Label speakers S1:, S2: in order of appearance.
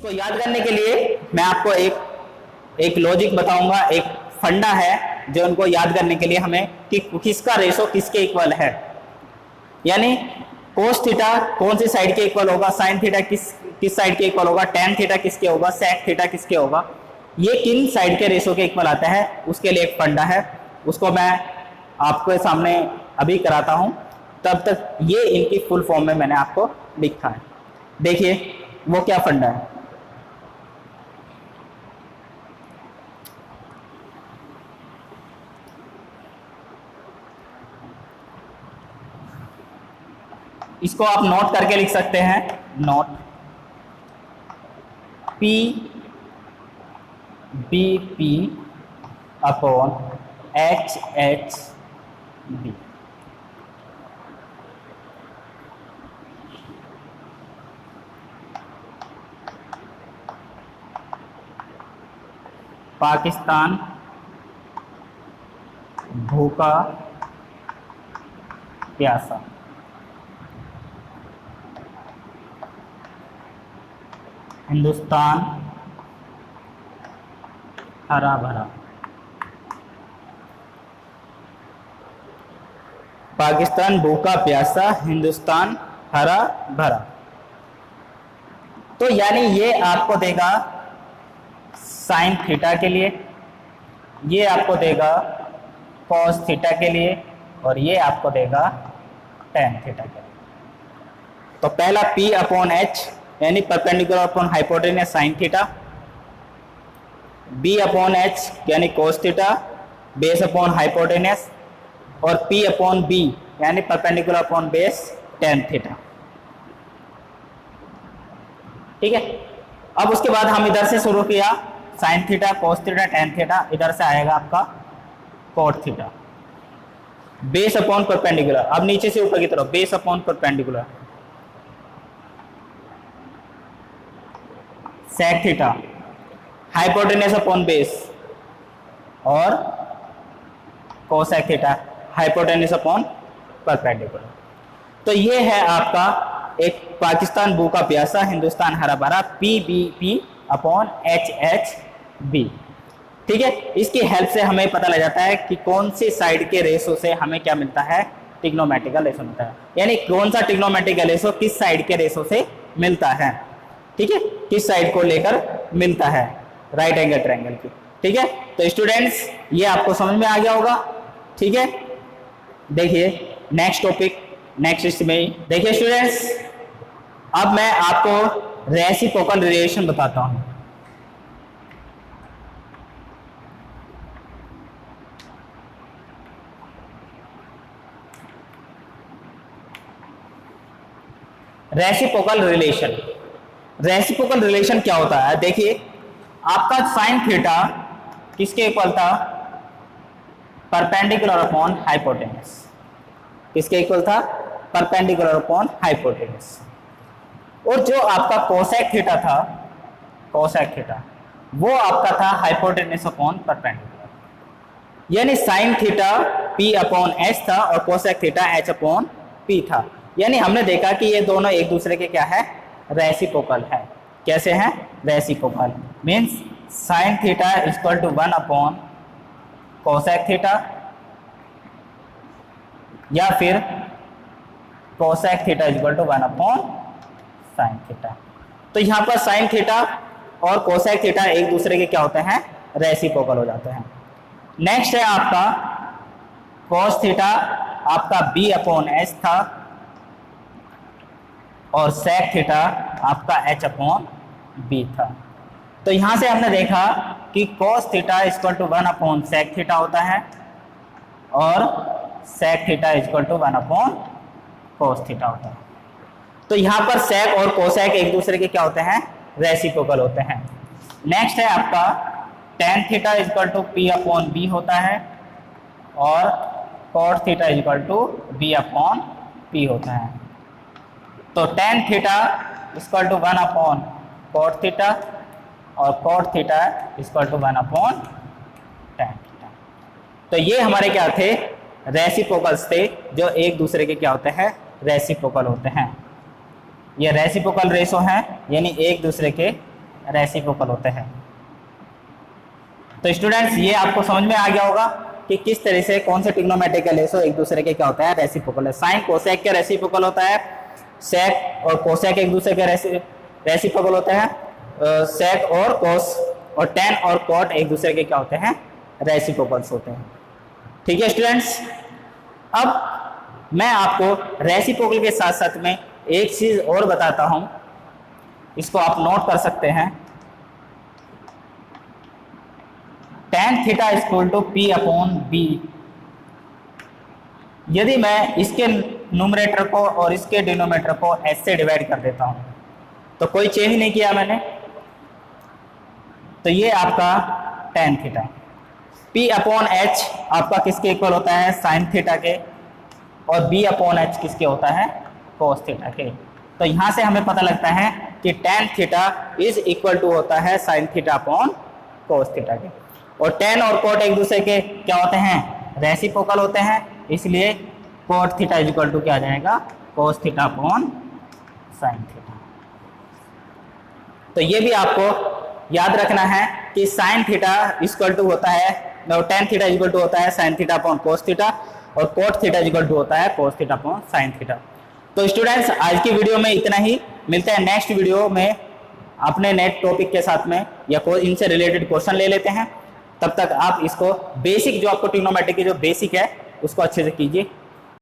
S1: इसको याद करने के लिए मैं आपको एक लॉजिक बताऊंगा, एक फंडा है जो उनको याद करने के लिए हमें कि किसका रेशो किसके इक्वल है। यानी कोस थीटा कौन सी साइड के इक्वल होगा, साइन थीटा किस साइड के इक्वल होगा, टेन थीटा किसके होगा, सेक थीटा किसके होगा, ये किन साइड के रेशो के इक्वल आता है, उसके लिए एक फंडा है। उसको मैं आपके सामने अभी कराता हूं, तब तक ये इनकी फुल फॉर्म में मैंने आपको लिखा है। देखिए वो क्या फंडा है। इसको आप नोट करके लिख सकते हैं, note P B P upon H H B. Pakistan भूखा प्यासा, हिंदुस्तान हरा भरा। पाकिस्तान भूखा प्यासा, हिंदुस्तान हरा भरा। तो यानी ये आपको देगा साइन थीटा के लिए, ये आपको देगा कॉस थीटा के लिए, और ये आपको देगा टेन थीटा के लिए। तो पहला P अपॉन H यानी perpendicular upon hypotenuse sine theta, B upon H यानी cos theta base upon hypotenuse, और P अपॉन B यानी perpendicular upon base tan theta. ठीक है। अब उसके बाद हम इधर से शुरू किया, sine theta cos theta tan theta, इधर से आएगा आपका cot theta, base upon perpendicular. अब नीचे से ऊपर की तरफ base upon perpendicular, sec theta, hypotenuse upon base, और cosec theta hypotenuse upon perpendicular. तो ये है आपका एक पाकिस्तान भूखा प्यासा, हिंदुस्तान हरा भरा, P B P upon H H B. ठीक है। इसकी हेल्प से हमें पता लग जाता है कि कौन सी साइड के रेशो से हमें क्या मिलता है, ट्रिग्नोमेट्रिकल रेशो मिलता है। यानी कौन सा ट्रिग्नोमेट्रिकल रेशो किस साइड के रेशो से मिलता है। ठीक है, किस साइड को लेकर मिलता है, राइट एंगल ट्रायंगल की। ठीक है। तो स्टूडेंट्स ये आपको समझ में आ गया होगा। ठीक है। देखिए नेक्स्ट टॉपिक, नेक्स्ट इसमें देखिए स्टूडेंट्स, अब मैं आपको रेसिप्रोकल रिलेशन बताता हूं। रेसिप्रोकल रिलेशन, रेसिप्रोकल रिलेशन क्या होता है। देखिए आपका साइन थीटा किसके इक्वल था, परपेंडिकुलर अपॉन हाइपोटेन्यूस। किसके इक्वल था, परपेंडिकुलर अपॉन हाइपोटेन्यूस। और जो आपका कोसेक थीटा था, कोसेक थीटा वो आपका था हाइपोटेन्यूस अपॉन परपेंडिकुलर। यानी sine theta P upon H था और cosec theta H upon P था। यानी हमने देखा कि ये दोनों एक दूसरे के क्या है, रेसिप्रोकल है। कैसे हैं, reciprocal. Means sine theta equal to 1 upon cosec theta, या फिर cosec theta equal to 1 upon sine theta. तो यहाँ पर साइन थीटा और कोसेक थीटा एक दूसरे के क्या होते हैं, रेसिप्रोकल हो जाते हैं। नेक्स्ट है आपका कोस थीटा, आपका B अपॉन H था, और सेक थीटा आपका H अपॉन B था। तो यहां से हमने देखा कि cos theta equal to 1 upon sec theta होता है, और sec theta equal to 1 upon cos theta होता है। तो यहाँ पर सेक और कोसेक एक दूसरे के क्या होते हैं, रेसिप्रोकल होते हैं। नेक्स्ट है आपका tan theta equal to P upon B होता है, और cot theta equal to B upon P होता है। तो tan theta equal to 1 upon cot theta, और cot theta equal to 1 upon tan theta. तो ये हमारे क्या थे, रेसिप्रोकल्स थे, जो एक दूसरे के क्या होते हैं, रेसिप्रोकल होते हैं। ये रेसिप्रोकल रेशो हैं, यानी एक दूसरे के रेसिप्रोकल होते हैं। तो स्टूडेंट्स ये आपको समझ में आ गया होगा कि किस तरह से कौन से ट्रिग्नोमेट्रिकल रेशो एक दूसरे के क्या होता है, रेसिप्रोकल है। साइन कोसेक के रेसिप्रोकल होता है, सेक और कोसेक एक दूसरे के रेसिप्रोकल होते हैं, सेक और कोस, और टेन और कॉट एक दूसरे के क्या होते हैं, रेसिप्रोकल्स होते हैं। ठीक है स्टूडेंट्स, अब मैं आपको रेसिप्रोकल के साथ साथ में एक चीज और बताता हूं, इसको आप नोट कर सकते हैं। tan theta equal to P upon B। यदि मैं इसके न्यूमरेटर को और इसके डिनोमिनेटर को s से डिवाइड कर देता हूं, तो कोई चेंज नहीं किया मैंने, तो ये आपका tan theta. P upon H आपका किसके इक्वल होता है, साइन थीटा के, और B अपॉन H किसके होता है, कोस थीटा के। तो यहां से हमें पता लगता है कि tan theta is equal to होता है sine theta upon cos theta के, और tan और cot एक दूसरे के क्या होते हैं, रेसिप्रोकल होते हैं, इसलिए cot theta is equal to क्या आ जाएगा, cos theta upon sine theta. तो ये भी आपको याद रखना है कि साइन थीटा इक्वल टू होता है, tan थीटा इक्वल टू होता है sine theta upon cos theta, और cot थीटा इक्वल टू होता है कोस थीटा अपॉन साइन थीटा। तो स्टूडेंट्स आज की वीडियो में इतना ही, मिलते हैं नेक्स्ट वीडियो में अपने नेट टॉपिक के साथ में, या इनसे रिलेटेड क्वेश्चन ले लेते हैं। तब तक आप इसको बेसिक, जो आपको ट्रिग्नोमेट्री की जो बेसिक है उसको अच्छे से कीजिए।